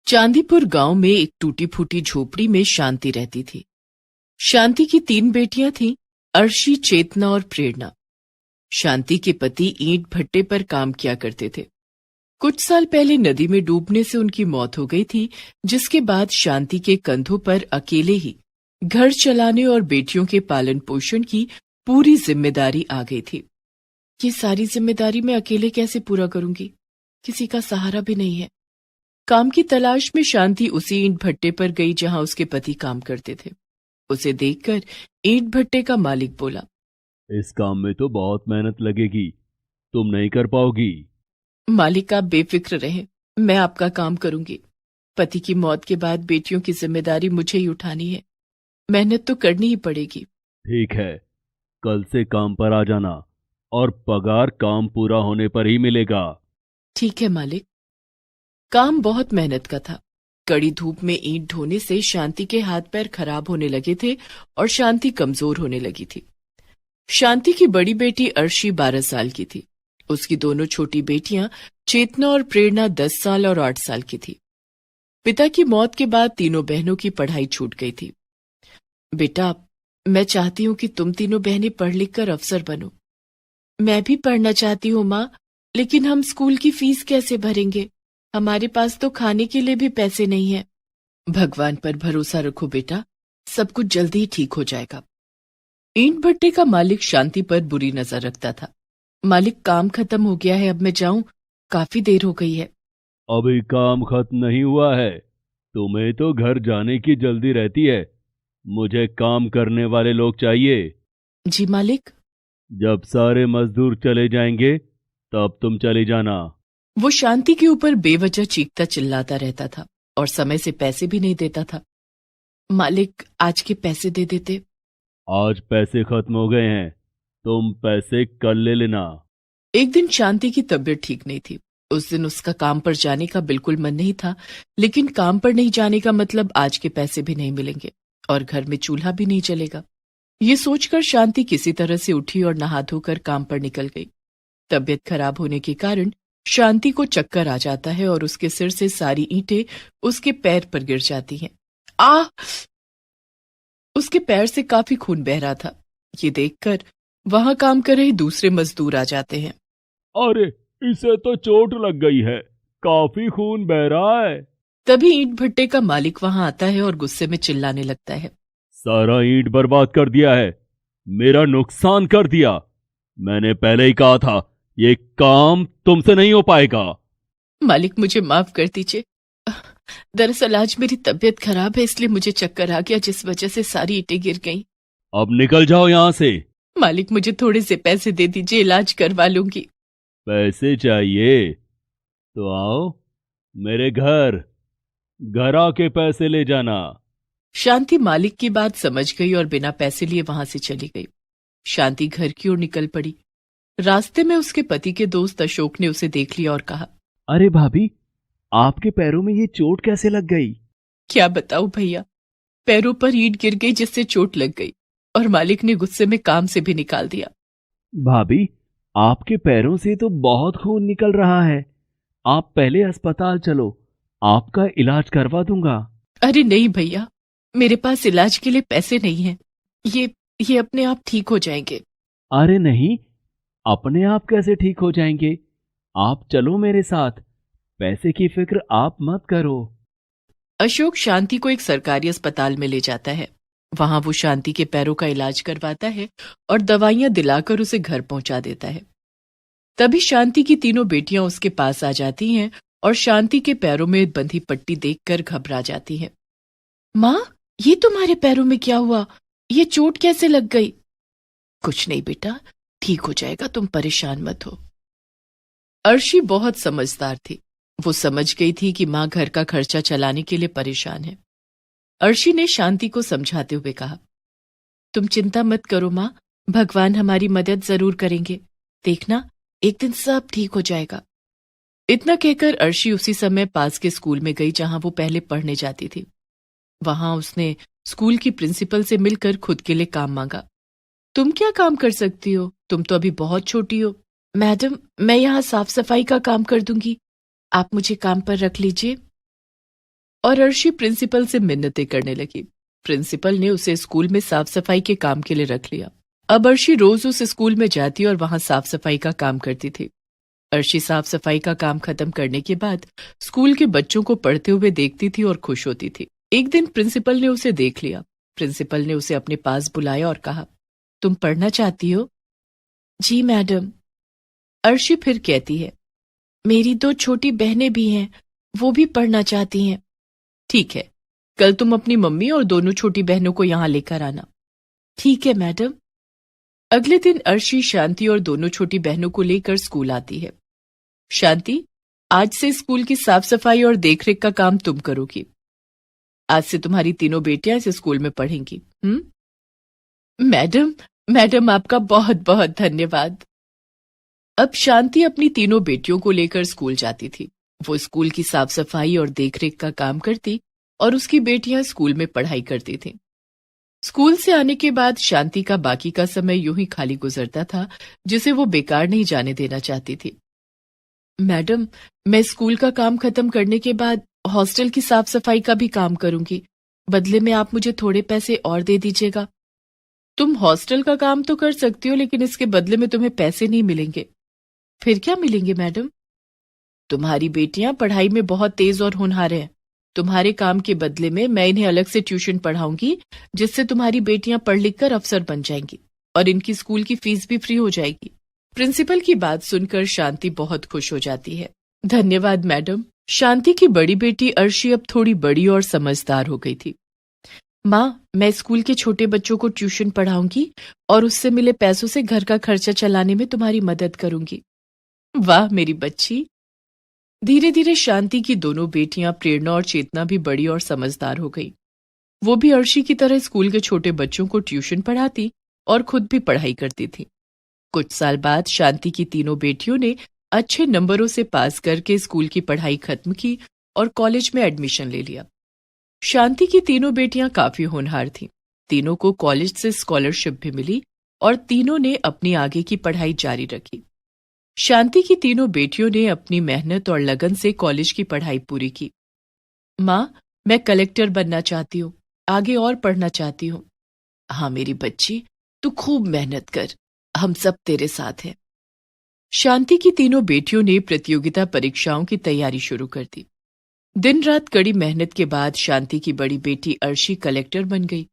चांदीपुर गांव में एक टूटी फूटी झोपड़ी में शांति रहती थी। शांति की 3 बेटियां थीं, अर्शी, चेतना और प्रेरणा। शांति के पति ईंट भट्टे पर काम किया करते थे। कुछ साल पहले नदी में डूबने से उनकी मौत हो गई थी, जिसके बाद शांति के कंधों पर अकेले ही घर चलाने और बेटियों के पालन पोषण की पूरी जिम्मेदारी आ गई थी। ये सारी जिम्मेदारी मैं अकेले कैसे पूरा करूंगी? किसी का सहारा भी नहीं है। काम की तलाश में शांति उसी ईंट भट्टे पर गई जहां उसके पति काम करते थे। उसे देखकर ईंट भट्टे का मालिक बोला, इस काम में तो बहुत मेहनत लगेगी, तुम नहीं कर पाओगी। मालिक, आप बेफिक्र रहें, मैं आपका काम करूंगी। पति की मौत के बाद बेटियों की जिम्मेदारी मुझे ही उठानी है। मेहनत तो करनी ही पड़ेगी। ठीक है, कल से काम पर आ जाना और पगार काम पूरा होने पर ही मिलेगा। ठीक है मालिक। काम बहुत मेहनत का था। कड़ी धूप में ईंट ढोने से शांति के हाथ पैर खराब होने लगे थे और शांति कमजोर होने लगी थी। शांति की बड़ी बेटी अर्शी 12 साल की थी। उसकी दोनों छोटी बेटियां चेतना और प्रेरणा 10 साल और 8 साल की थी। पिता की मौत के बाद तीनों बहनों की पढ़ाई छूट गई थी। बेटा, मैं चाहती हूँ कि तुम तीनों बहनें पढ़ लिख कर अफसर बनो। मैं भी पढ़ना चाहती हूँ माँ, लेकिन हम स्कूल की फीस कैसे भरेंगे? हमारे पास तो खाने के लिए भी पैसे नहीं है। भगवान पर भरोसा रखो बेटा, सब कुछ जल्दी ही ठीक हो जाएगा। ईंट भट्टे का मालिक शांति पर बुरी नजर रखता था। मालिक, काम खत्म हो गया है, अब मैं जाऊं? काफी देर हो गई है। अभी काम खत्म नहीं हुआ है, तुम्हें तो घर जाने की जल्दी रहती है। मुझे काम करने वाले लोग चाहिए। जी मालिक। जब सारे मजदूर चले जाएंगे तब तुम चली जाना। वो शांति के ऊपर बेवजह चीखता चिल्लाता रहता था और समय से पैसे भी नहीं देता था। मालिक, आज के पैसे दे देते। आज पैसे खत्म हो गए हैं, तुम पैसे कल ले लेना। एक दिन शांति की तबीयत ठीक नहीं थी। उस दिन उसका काम पर जाने का बिल्कुल मन नहीं था, लेकिन काम पर नहीं जाने का मतलब आज के पैसे भी नहीं मिलेंगे और घर में चूल्हा भी नहीं चलेगा। ये सोचकर शांति किसी तरह से उठी और नहा धोकर काम पर निकल गई। तबीयत खराब होने के कारण शांति को चक्कर आ जाता है और उसके सिर से सारी ईंटें उसके पैर पर गिर जाती हैं। आ! उसके पैर से काफी खून बह रहा था। ये देखकर वहां काम कर रहे दूसरे मजदूर आ जाते हैं। अरे, इसे तो चोट लग गई है, काफी खून बह रहा है। तभी ईंट भट्टे का मालिक वहां आता है और गुस्से में चिल्लाने लगता है, सारा ईंट बर्बाद कर दिया है, मेरा नुकसान कर दिया। मैंने पहले ही कहा था ये काम तुमसे नहीं हो पाएगा। मालिक, मुझे माफ कर दीजिए। दरअसल आज मेरी तबीयत खराब है, इसलिए मुझे चक्कर आ गया, जिस वजह से सारी ईंटें गिर गईं। अब निकल जाओ यहाँ से। मालिक, मुझे थोड़े से पैसे दे दीजिए, इलाज करवा लूंगी। पैसे चाहिए तो आओ मेरे घर, घर आके पैसे ले जाना। शांति मालिक की बात समझ गई और बिना पैसे लिए वहां से चली गई। शांति घर की ओर निकल पड़ी। रास्ते में उसके पति के दोस्त अशोक ने उसे देख लिया और कहा, अरे भाभी, आपके पैरों में ये चोट कैसे लग गई? क्या बताऊं भैया, पैरों पर ईंट गिर गई जिससे चोट लग गई और मालिक ने गुस्से में काम से भी निकाल दिया। भाभी, आपके पैरों से तो बहुत खून निकल रहा है, आप पहले अस्पताल चलो, आपका इलाज करवा दूंगा। अरे नहीं भैया, मेरे पास इलाज के लिए पैसे नहीं हैं। ये अपने आप ठीक हो जाएंगे। अरे नहीं, अपने आप कैसे ठीक हो जाएंगे? आप चलो मेरे साथ, पैसे की फिक्र आप मत करो। अशोक शांति को एक सरकारी अस्पताल में ले जाता है। वहां वो शांति के पैरों का इलाज करवाता है और दवाइयां दिलाकर उसे घर पहुंचा देता है। तभी शांति की तीनों बेटियां उसके पास आ जाती हैं और शांति के पैरों में बंधी पट्टी देखकर घबरा जाती हैं। माँ, ये तुम्हारे पैरों में क्या हुआ? ये चोट कैसे लग गई? कुछ नहीं बेटा, ठीक हो जाएगा, तुम परेशान मत हो। अर्शी बहुत समझदार थी। वो समझ गई थी कि माँ घर का खर्चा चलाने के लिए परेशान है। अर्शी ने शांति को समझाते हुए कहा, तुम चिंता मत करो माँ, भगवान हमारी मदद जरूर करेंगे। देखना, एक दिन सब ठीक हो जाएगा। इतना कहकर अर्शी उसी समय पास के स्कूल में गई जहां वो पहले पढ़ने जाती थी। वहां उसने स्कूल की प्रिंसिपल से मिलकर खुद के लिए काम मांगा। तुम क्या काम कर सकती हो? तुम तो अभी बहुत छोटी हो। मैडम, मैं यहाँ साफ सफाई का काम कर दूंगी, आप मुझे काम पर रख लीजिए। और अर्शी प्रिंसिपल से मिन्नतें करने लगी। प्रिंसिपल ने उसे स्कूल में साफ सफाई के काम के लिए रख लिया। अब अर्शी रोज उस स्कूल में जाती और वहां साफ सफाई का काम करती थी। अर्शी साफ सफाई का काम खत्म करने के बाद स्कूल के बच्चों को पढ़ते हुए देखती थी और खुश होती थी। एक दिन प्रिंसिपल ने उसे देख लिया। प्रिंसिपल ने उसे अपने पास बुलाया और कहा, तुम पढ़ना चाहती हो? जी मैडम। अर्शी फिर कहती है, मेरी 2 छोटी बहनें भी हैं, वो भी पढ़ना चाहती हैं। ठीक है, कल तुम अपनी मम्मी और दोनों छोटी बहनों को यहां लेकर आना। ठीक है मैडम। अगले दिन अर्शी, शांति और दोनों छोटी बहनों को लेकर स्कूल आती है। शांति, आज से स्कूल की साफ सफाई और देखरेख का काम तुम करोगी। आज से तुम्हारी तीनों बेटियां इस स्कूल में पढ़ेंगी। मैडम आपका बहुत बहुत धन्यवाद। अब शांति अपनी तीनों बेटियों को लेकर स्कूल जाती थी। वो स्कूल की साफ सफाई और देखरेख का काम करती और उसकी बेटियां स्कूल में पढ़ाई करती थीं। स्कूल से आने के बाद शांति का बाकी का समय यूं ही खाली गुजरता था, जिसे वो बेकार नहीं जाने देना चाहती थी। मैडम, मैं स्कूल का काम खत्म करने के बाद हॉस्टल की साफ सफाई का भी काम करूंगी। बदले में आप मुझे थोड़े पैसे और दे दीजिएगा। तुम हॉस्टल का काम तो कर सकती हो, लेकिन इसके बदले में तुम्हें पैसे नहीं मिलेंगे। फिर क्या मिलेंगे मैडम? तुम्हारी बेटियां पढ़ाई में बहुत तेज और होनहार हैं। तुम्हारे काम के बदले में मैं इन्हें अलग से ट्यूशन पढ़ाऊंगी, जिससे तुम्हारी बेटियां पढ़ लिख कर अफसर बन जाएंगी और इनकी स्कूल की फीस भी फ्री हो जाएगी। प्रिंसिपल की बात सुनकर शांति बहुत खुश हो जाती है। धन्यवाद मैडम। शांति की बड़ी बेटी अर्शी अब थोड़ी बड़ी और समझदार हो गई थी। माँ, मैं स्कूल के छोटे बच्चों को ट्यूशन पढ़ाऊंगी और उससे मिले पैसों से घर का खर्चा चलाने में तुम्हारी मदद करूंगी। वाह मेरी बच्ची। धीरे धीरे शांति की दोनों बेटियां प्रेरणा और चेतना भी बड़ी और समझदार हो गई। वो भी अर्शी की तरह स्कूल के छोटे बच्चों को ट्यूशन पढ़ाती और खुद भी पढ़ाई करती थी। कुछ साल बाद शांति की तीनों बेटियों ने अच्छे नंबरों से पास करके स्कूल की पढ़ाई खत्म की और कॉलेज में एडमिशन ले लिया। शांति की तीनों बेटियां काफी होनहार थीं। तीनों को कॉलेज से स्कॉलरशिप भी मिली और तीनों ने अपनी आगे की पढ़ाई जारी रखी। शांति की तीनों बेटियों ने अपनी मेहनत और लगन से कॉलेज की पढ़ाई पूरी की। माँ, मैं कलेक्टर बनना चाहती हूँ, आगे और पढ़ना चाहती हूँ। हाँ मेरी बच्ची, तू खूब मेहनत कर, हम सब तेरे साथ हैं। शांति की तीनों बेटियों ने प्रतियोगिता परीक्षाओं की तैयारी शुरू कर दी। दिन रात कड़ी मेहनत के बाद शांति की बड़ी बेटी अर्शी कलेक्टर बन गई।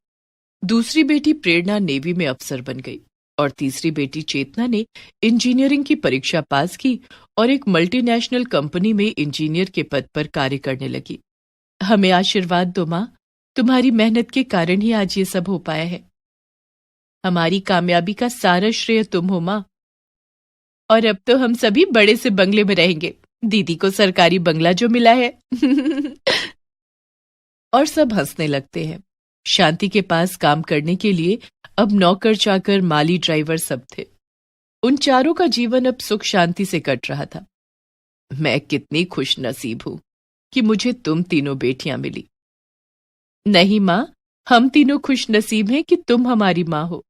दूसरी बेटी प्रेरणा नेवी में अफसर बन गई और तीसरी बेटी चेतना ने इंजीनियरिंग की परीक्षा पास की और एक मल्टीनेशनल कंपनी में इंजीनियर के पद पर कार्य करने लगी। हमें आशीर्वाद दो माँ, तुम्हारी मेहनत के कारण ही आज ये सब हो पाया है। हमारी कामयाबी का सारा श्रेय तुम हो माँ। और अब तो हम सभी बड़े से बंगले में रहेंगे, दीदी को सरकारी बंगला जो मिला है। और सब हंसने लगते हैं। शांति के पास काम करने के लिए अब नौकर चाकर, माली, ड्राइवर सब थे। उन चारों का जीवन अब सुख शांति से कट रहा था। मैं कितनी खुश नसीब हूं कि मुझे तुम तीनों बेटियां मिली। नहीं मां, हम तीनों खुश नसीब हैं कि तुम हमारी मां हो।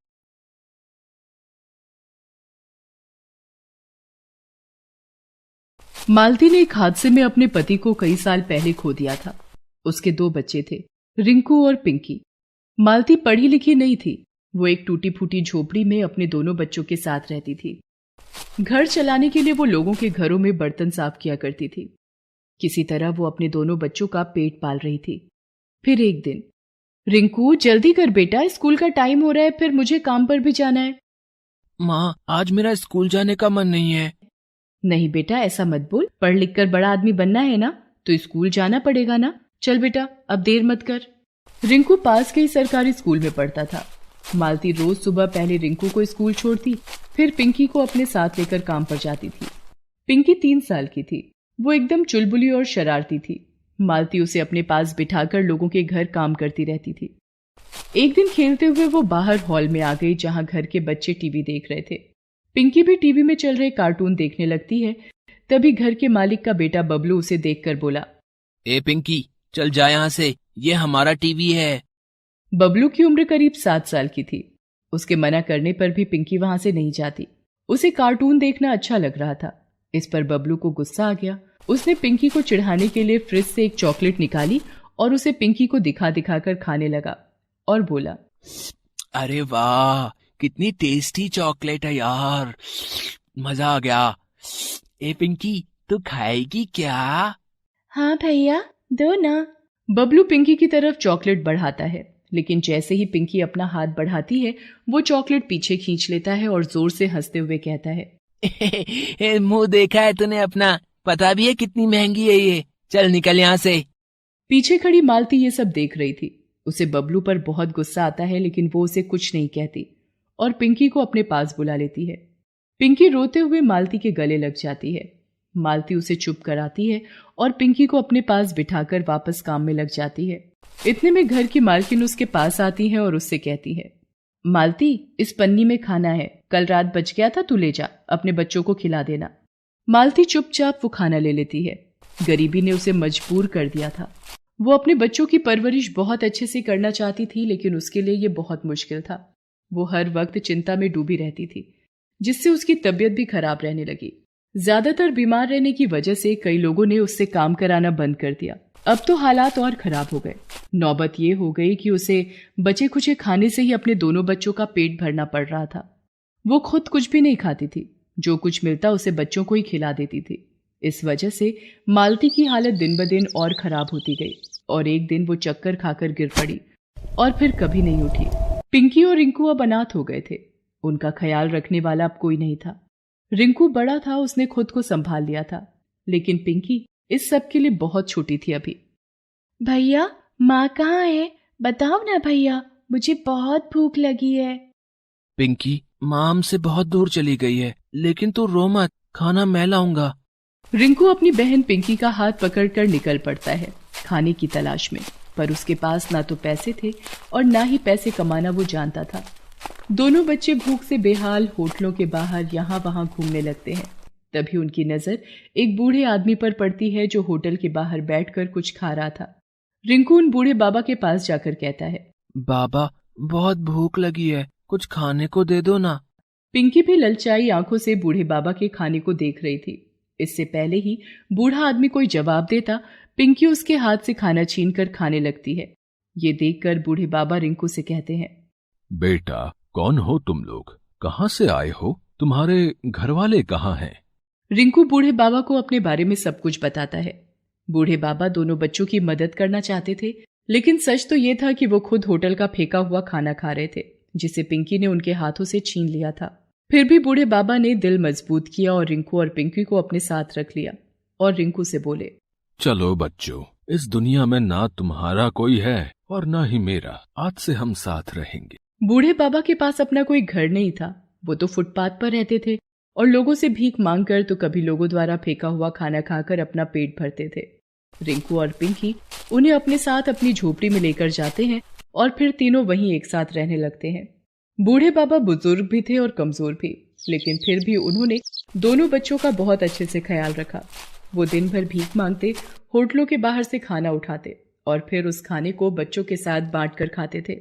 मालती ने एक हादसे में अपने पति को कई साल पहले खो दिया था। उसके 2 बच्चे थे, रिंकू और पिंकी। मालती पढ़ी लिखी नहीं थी। वो एक टूटी फूटी झोपड़ी में अपने दोनों बच्चों के साथ रहती थी। घर चलाने के लिए वो लोगों के घरों में बर्तन साफ किया करती थी। किसी तरह वो अपने दोनों बच्चों का पेट पाल रही थी। फिर एक दिन, रिंकू जल्दी कर बेटा, स्कूल का टाइम हो रहा है, फिर मुझे काम पर भी जाना है। माँ, आज मेरा स्कूल जाने का मन नहीं है। नहीं बेटा, ऐसा मत बोल। पढ़ लिख कर बड़ा आदमी बनना है ना, तो स्कूल जाना पड़ेगा ना। चल बेटा, अब देर मत कर। रिंकू पास के ही सरकारी स्कूल में पढ़ता था। मालती रोज सुबह पहले रिंकू को स्कूल छोड़ती, फिर पिंकी को अपने साथ लेकर काम पर जाती थी। पिंकी 3 साल की थी। वो एकदम चुलबुली और शरारती थी। मालती उसे अपने पास बिठाकर लोगों के घर काम करती रहती थी। एक दिन खेलते हुए वो बाहर हॉल में आ गई, जहां घर के बच्चे टीवी देख रहे थे। पिंकी भी टीवी में चल रहे कार्टून देखने लगती है। तभी घर के मालिक का बेटा बबलू उसे देखकर बोला, ए पिंकी, चल जा यहाँ से, ये हमारा टीवी है। बबलू की उम्र करीब 7 साल की थी। उसके मना करने पर भी पिंकी वहां से नहीं जाती। उसे कार्टून देखना अच्छा लग रहा था। इस पर बबलू को गुस्सा आ गया। उसने पिंकी को चिढ़ाने के लिए फ्रिज से एक चॉकलेट निकाली और उसे पिंकी को दिखा दिखाकर खाने लगा और बोला, अरे वाह, कितनी टेस्टी चॉकलेट है यार, मजा आ गया। ए पिंकी, तू खाएगी क्या? हाँ भैया, दो ना। बबलू पिंकी की तरफ चॉकलेट बढ़ाता है, लेकिन जैसे ही पिंकी अपना हाथ बढ़ाती है वो चॉकलेट पीछे खींच लेता है और जोर से हंसते हुए कहता है, मुंह देखा है तूने अपना, पता भी है कितनी महंगी है ये, चल निकल यहाँ से। पीछे खड़ी मालती ये सब देख रही थी। उसे बबलू पर बहुत गुस्सा आता है, लेकिन वो उसे कुछ नहीं कहती और पिंकी को अपने पास बुला लेती है। पिंकी रोते हुए मालती के गले लग जाती है। मालती उसे चुप कराती है और पिंकी को अपने पास बिठाकर वापस काम में लग जाती है। इतने में घर की मालकिन उसके पास आती है और उससे कहती है, मालती, इस पन्नी में खाना है, कल रात बच गया था, तू ले जा, अपने बच्चों को खिला देना। मालती चुपचाप वो खाना ले लेती है। गरीबी ने उसे मजबूर कर दिया था। वो अपने बच्चों की परवरिश बहुत अच्छे से करना चाहती थी, लेकिन उसके लिए ये बहुत मुश्किल था। वो हर वक्त चिंता में डूबी रहती थी, जिससे उसकी तबीयत भी खराब रहने लगी। ज्यादातर बीमार रहने की वजह से कई लोगों ने उससे काम कराना बंद कर दिया। अब तो हालात और खराब हो गए। नौबत ये हो गई कि उसे बचे खुचे खाने से ही अपने दोनों बच्चों का पेट भरना पड़ रहा था। वो खुद कुछ भी नहीं खाती थी, जो कुछ मिलता उसे बच्चों को ही खिला देती थी। इस वजह से मालती की हालत दिन ब दिन और खराब होती गई और एक दिन वो चक्कर खाकर गिर पड़ी और फिर कभी नहीं उठी। पिंकी और रिंकू अब अनाथ हो गए थे। उनका ख्याल रखने वाला अब कोई नहीं था। रिंकू बड़ा था, उसने खुद को संभाल लिया था, लेकिन पिंकी इस सब के लिए बहुत छोटी थी अभी। भैया, माँ कहाँ है? बताओ ना भैया, मुझे बहुत भूख लगी है। पिंकी, माँ हमसे बहुत दूर चली गई है, लेकिन तू रो मत, खाना मैं लाऊंगा। रिंकू अपनी बहन पिंकी का हाथ पकड़कर निकल पड़ता है खाने की तलाश में, पर उसके पास ना तो पैसे थे और ना ही पैसे कमाना वो जानता था। दोनों बच्चे भूख से बेहाल होटलों के बाहर यहाँ वहां घूमने लगते हैं। तभी उनकी नजर एक बूढ़े आदमी पर पड़ती है जो होटल के बाहर बैठकर कुछ खा रहा था। रिंकू उन बूढ़े बाबा के पास जाकर कहता है, बाबा, बहुत भूख लगी है, कुछ खाने को दे दो ना। पिंकी भी ललचाई आंखों से बूढ़े बाबा के खाने को देख रही थी। इससे पहले ही बूढ़ा आदमी कोई जवाब देता, पिंकी उसके हाथ से खाना छीनकर खाने लगती है। ये देखकर बूढ़े बाबा रिंकू से कहते हैं, बेटा, कौन हो तुम लोग? कहाँ से आए हो? तुम्हारे घर वाले कहाँ हैं? रिंकू बूढ़े बाबा को अपने बारे में सब कुछ बताता है। बूढ़े बाबा दोनों बच्चों की मदद करना चाहते थे, लेकिन सच तो ये था कि वो खुद होटल का फेंका हुआ खाना खा रहे थे, जिसे पिंकी ने उनके हाथों से छीन लिया था। फिर भी बूढ़े बाबा ने दिल मजबूत किया और रिंकू और पिंकी को अपने साथ रख लिया और रिंकू से बोले, चलो बच्चों, इस दुनिया में ना तुम्हारा कोई है और ना ही मेरा। आज से हम साथ रहेंगे। बूढ़े बाबा के पास अपना कोई घर नहीं था। वो तो फुटपाथ पर रहते थे और लोगों से भीख मांगकर तो कभी लोगों द्वारा फेंका हुआ खाना खाकर अपना पेट भरते थे। रिंकू और पिंकी उन्हें अपने साथ अपनी झोपड़ी में लेकर जाते हैं और फिर तीनों वहीं एक साथ रहने लगते हैं। बूढ़े बाबा बुजुर्ग भी थे और कमजोर भी, लेकिन फिर भी उन्होंने दोनों बच्चों का बहुत अच्छे से ख्याल रखा। वो दिन भर भीख मांगते, होटलों के बाहर से खाना उठाते और फिर उस खाने को बच्चों के साथ बांटकर खाते थे।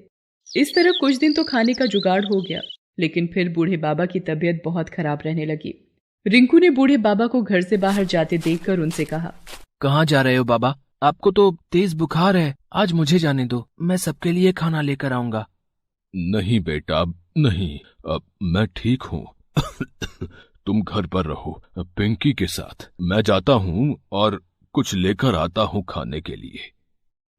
इस तरह कुछ दिन तो खाने का जुगाड़ हो गया, लेकिन फिर बूढ़े बाबा की तबीयत बहुत खराब रहने लगी। रिंकू ने बूढ़े बाबा को घर से बाहर जाते देखकर उनसे कहा, कहाँ जा रहे हो बाबा? आपको तो तेज बुखार है, आज मुझे जाने दो, मैं सबके लिए खाना लेकर आऊंगा। नहीं बेटा, नहीं, अब मैं ठीक हूँ। तुम घर पर रहो पिंकी के साथ। मैं जाता हूँ और कुछ लेकर आता हूँ खाने के लिए।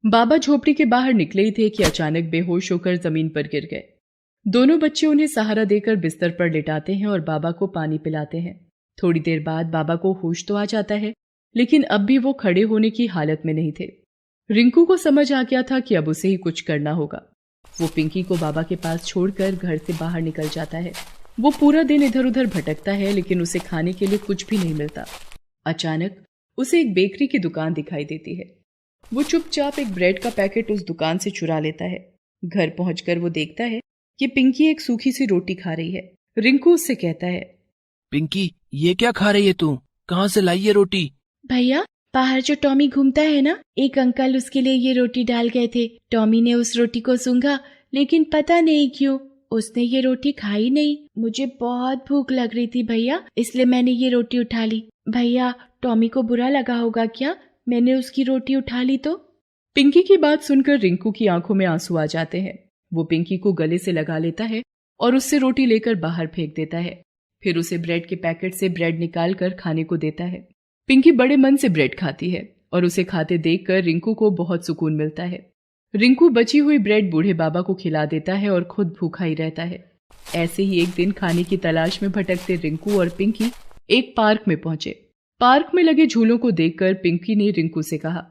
बाबा झोपड़ी के बाहर निकले ही थे कि अचानक बेहोश होकर जमीन पर गिर गए। दोनों बच्चे उन्हें सहारा देकर बिस्तर पर लिटाते हैं और बाबा को पानी पिलाते हैं। थोड़ी देर बाद बाबा को होश तो आ जाता है, लेकिन अब भी वो खड़े होने की हालत में नहीं थे। रिंकू को समझ आ गया था कि अब उसे ही कुछ करना होगा। वो पिंकी को बाबा के पास छोड़कर घर से बाहर निकल जाता है। वो पूरा दिन इधर उधर भटकता है, लेकिन उसे खाने के लिए कुछ भी नहीं मिलता। अचानक उसे एक बेकरी की दुकान दिखाई देती है। वो चुपचाप एक ब्रेड का पैकेट उस दुकान से चुरा लेता है। घर पहुंचकर वो देखता है कि पिंकी एक सूखी सी रोटी खा रही है। रिंकू उससे कहता है, पिंकी, ये क्या खा रही है तू? कहाँ से लाई ये रोटी? भैया, बाहर जो टॉमी घूमता है ना, एक अंकल उसके लिए ये रोटी डाल गए थे। टॉमी ने उस रोटी को सूंघा, लेकिन पता नहीं क्यों उसने ये रोटी खाई नहीं। मुझे बहुत भूख लग रही थी भैया, इसलिए मैंने ये रोटी उठा ली। भैया, टॉमी को बुरा लगा होगा क्या मैंने उसकी रोटी उठा ली तो? पिंकी की बात सुनकर रिंकू की आंखों में आंसू आ जाते हैं। वो पिंकी को गले से लगा लेता है और उससे रोटी लेकर बाहर फेंक देता है। फिर उसे ब्रेड के पैकेट से ब्रेड निकाल कर खाने को देता है। पिंकी बड़े मन से ब्रेड खाती है और उसे खाते देखकर रिंकू को बहुत सुकून मिलता है। रिंकू बची हुई ब्रेड बूढ़े बाबा को खिला देता है और खुद भूखा ही रहता है। ऐसे ही एक दिन खाने की तलाश में भटकते रिंकू और पिंकी एक पार्क में पहुंचे। पार्क में लगे झूलों को देखकर पिंकी ने रिंकू से कहा,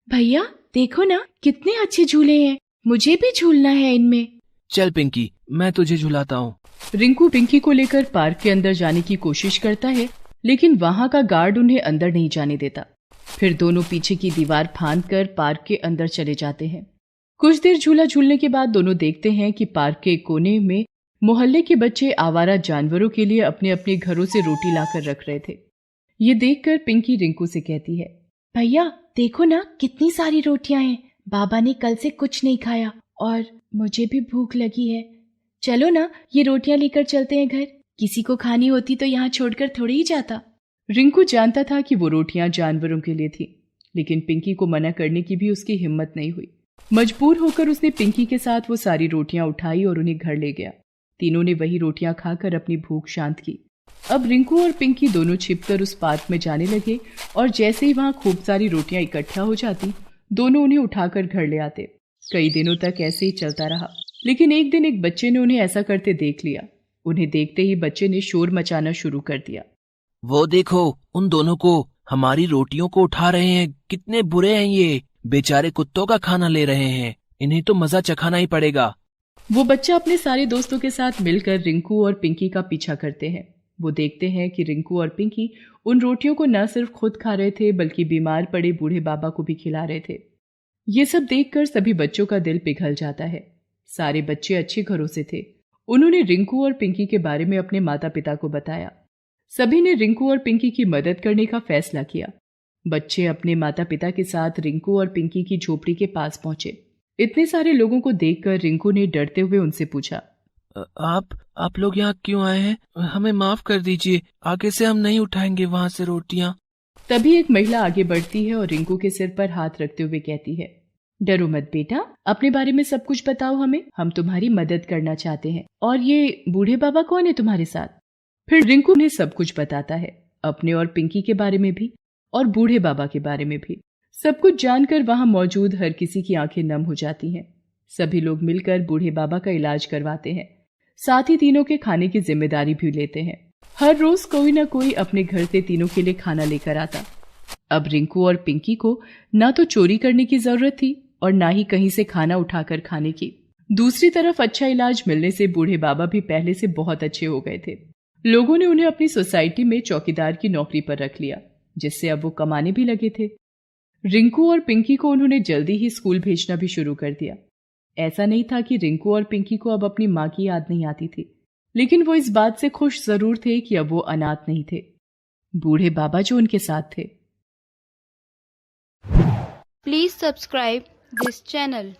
भैया देखो ना कितने अच्छे झूले हैं, मुझे भी झूलना है इनमें। चल पिंकी, मैं तुझे झुलाता हूँ। रिंकू पिंकी को लेकर पार्क के अंदर जाने की कोशिश करता है, लेकिन वहां का गार्ड उन्हें अंदर नहीं जाने देता। फिर दोनों पीछे की दीवार फांदकर पार्क के अंदर चले जाते हैं। कुछ देर झूला झूलने के बाद दोनों देखते हैं कि पार्क के कोने में मोहल्ले के बच्चे आवारा जानवरों के लिए अपने अपने घरों से रोटी लाकर रख रहे थे। ये देखकर पिंकी रिंकू से कहती है, भैया देखो ना कितनी सारी रोटियां हैं, बाबा ने कल से कुछ नहीं खाया और मुझे भी भूख लगी है। चलो ना ये रोटियां लेकर चलते हैं घर, किसी को खानी होती तो यहाँ छोड़कर थोड़ी ही जाता। रिंकू जानता था कि वो रोटियां जानवरों के लिए थी, लेकिन पिंकी को मना करने की भी उसकी हिम्मत नहीं हुई। मजबूर होकर उसने पिंकी के साथ वो सारी रोटियां उठाई और उन्हें घर ले गया। तीनों ने वही रोटियां खाकर अपनी भूख शांत की। अब रिंकू और पिंकी दोनों छिपकर उस पार्क में जाने लगे और जैसे ही वहां खूब सारी रोटियां इकट्ठा हो जाती, दोनों उन्हें उठाकर घर ले आते। कई दिनों तक ऐसे ही चलता रहा, लेकिन एक दिन एक बच्चे ने उन्हें ऐसा करते देख लिया। उन्हें देखते ही बच्चे ने शोर मचाना शुरू कर दिया। वो देखो, उन दोनों को, हमारी रोटियों को उठा रहे हैं, कितने बुरे हैं ये, बेचारे कुत्तों का खाना ले रहे हैं, इन्हें तो मजा चखाना ही पड़ेगा। वो बच्चा अपने सारे दोस्तों के साथ मिलकर रिंकू और पिंकी का पीछा करते हैं। वो देखते हैं कि रिंकू और पिंकी उन रोटियों को न सिर्फ खुद खा रहे थे, बल्कि बीमार पड़े बूढ़े बाबा को भी खिला रहे थे। ये सब देखकर सभी बच्चों का दिल पिघल जाता है। सारे बच्चे अच्छे घरों से थे। उन्होंने रिंकू और पिंकी के बारे में अपने माता पिता को बताया। सभी ने रिंकू और पिंकी की मदद करने का फैसला किया। बच्चे अपने माता पिता के साथ रिंकू और पिंकी की झोपड़ी के पास पहुंचे। इतने सारे लोगों को देखकर रिंकू ने डरते हुए उनसे पूछा, आप लोग यहाँ क्यों आए हैं? हमें माफ कर दीजिए, आगे से हम नहीं उठाएंगे वहाँ से रोटियाँ। तभी एक महिला आगे बढ़ती है और रिंकू के सिर पर हाथ रखते हुए कहती है, डरो मत बेटा, अपने बारे में सब कुछ बताओ हमें, हम तुम्हारी मदद करना चाहते हैं। और ये बूढ़े बाबा कौन है तुम्हारे साथ? फिर रिंकू ने सब कुछ बताता है, अपने और पिंकी के बारे में भी और बूढ़े बाबा के बारे में भी। सब कुछ जानकर वहां मौजूद हर किसी की आंखें नम हो जाती हैं। सभी लोग मिलकर बूढ़े बाबा का इलाज करवाते हैं, साथ ही तीनों के खाने की जिम्मेदारी भी लेते हैं। हर रोज कोई ना कोई अपने घर से तीनों के लिए खाना लेकर आता। अब रिंकू और पिंकी को ना तो चोरी करने की जरूरत थी और ना ही कहीं से खाना उठाकर खाने की। दूसरी तरफ अच्छा इलाज मिलने से बूढ़े बाबा भी पहले से बहुत अच्छे हो गए थे। लोगों ने उन्हें अपनी सोसाइटी में चौकीदार की नौकरी पर रख लिया, जिससे अब वो कमाने भी लगे थे। रिंकू और पिंकी को उन्होंने जल्दी ही स्कूल भेजना भी शुरू कर दिया। ऐसा नहीं था कि रिंकू और पिंकी को अब अपनी माँ की याद नहीं आती थी, लेकिन वो इस बात से खुश जरूर थे कि अब वो अनाथ नहीं थे। बूढ़े बाबा जो उनके साथ थे। Please subscribe this channel.